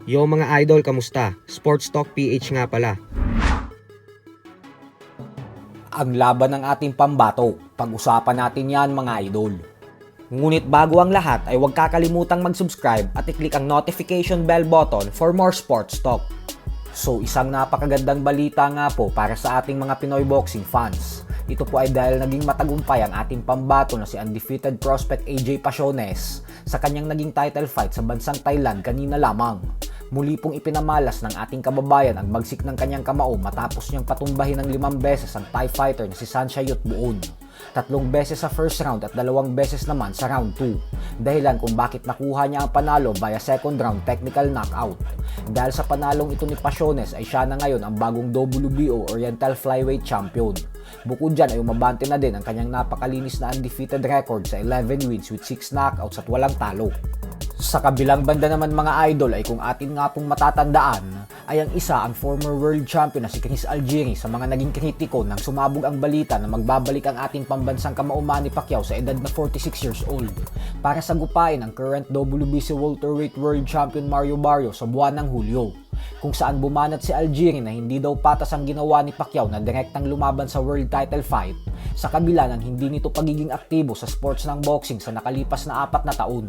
Yo mga idol, kamusta? Sports Talk PH nga pala. Ang laban ng ating pambato, pag-usapan natin yan mga idol. Ngunit bago ang lahat ay huwag kakalimutang mag-subscribe at i-click ang notification bell button for more sports talk. So isang napakagandang balita nga po para sa ating mga Pinoy boxing fans. Ito po ay dahil naging matagumpay ang ating pambato na si undefeated prospect AJ Pasiones sa kanyang naging title fight sa bansang Thailand kanina lamang. Muli pong ipinamalas ng ating kababayan ang bagsik ng kanyang kamao matapos niyang patumbahin ng 5 beses ang Thai fighter na si Saenchayut Buon. 3 beses sa first round at 2 beses naman sa round 2. Dahilan kung bakit nakuha niya ang panalo via second round technical knockout. Dahil sa panalong ito ni Pasiones ay siya na ngayon ang bagong WBO Oriental Flyweight Champion. Bukod dyan ay umabante na din ang kanyang napakalinis na undefeated record sa 11 wins with 6 knockouts at walang talo. Sa kabilang banda naman mga idol ay kung atin nga pong matatandaan ay ang isa ang former world champion na si Chris Algieri sa mga naging kritiko nang sumabog ang balita na magbabalik ang ating pambansang kamao Manny Pacquiao sa edad na 46 years old para sagupain ang current WBC welterweight world champion Mario Barrios sa buwan ng Hulyo, kung saan bumanat si Algieri na hindi daw patas ang ginawa ni Pacquiao na direktang lumaban sa world title fight sa kabila ng hindi nito pagiging aktibo sa sports ng boxing sa nakalipas na 4 na taon.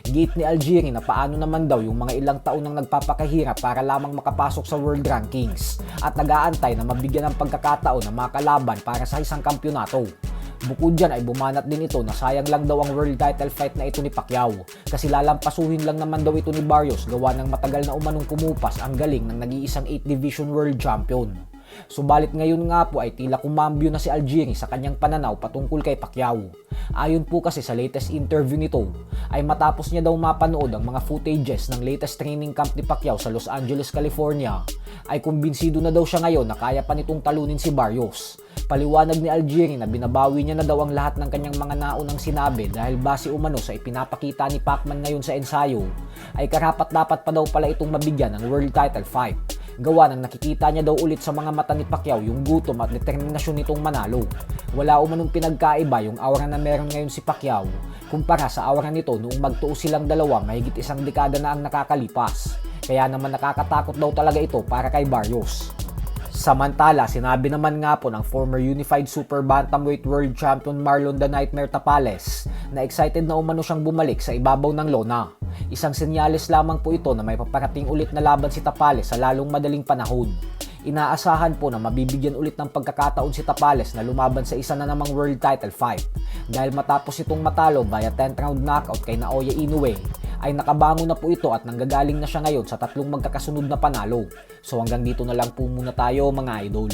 Giit ni Algieri na paano naman daw yung mga ilang taon nang nagpapakahirap para lamang makapasok sa world rankings at nag-aantay na mabigyan ng pagkakataon na makalaban para sa isang kampyonato. Bukod dyan ay bumanat din ito na sayang lang daw ang world title fight na ito ni Pacquiao kasi lalampasuhin lang naman daw ito ni Barrios gawa ng matagal na umanong kumupas ang galing ng nag-iisang 8 division world champion. Subalit ngayon nga po ay tila kumambyo na si Algieri sa kanyang pananaw patungkol kay Pacquiao. Ayon po kasi sa latest interview nito ay matapos niya daw mapanood ang mga footages ng latest training camp ni Pacquiao sa Los Angeles, California ay kumbinsido na daw siya ngayon na kaya pa nitong talunin si Barrios. Paliwanag ni Algieri na binabawi niya na daw ang lahat ng kanyang mga naunang sinabi dahil base umano sa ipinapakita ni Pacman ngayon sa ensayo ay karapat-dapat pa daw pala itong mabigyan ng world title fight. Gawa nang nakikita niya daw ulit sa mga mata ni Pacquiao yung gutom at determinasyon nitong manalo. Wala umanong pinagkaiba yung aura na meron ngayon si Pacquiao kumpara sa aura nito noong magtuos silang dalawa mahigit 1 dekada na ang nakakalipas. Kaya naman nakakatakot daw talaga ito para kay Barrios. Samantala, sinabi naman nga po ng former Unified Super Bantamweight World Champion Marlon the Nightmare Tapales na excited na umano siyang bumalik sa ibabaw ng lona. Isang senyales lamang po ito na may paparating ulit na laban si Tapales sa lalong madaling panahon. Inaasahan po na mabibigyan ulit ng pagkakataon si Tapales na lumaban sa isa na namang world title fight dahil matapos itong matalo via 10th round knockout kay Naoya Inoue ay nakabango na po ito at nanggagaling na siya ngayon sa 3 magkakasunod na panalo. So hanggang dito na lang po muna tayo mga idol.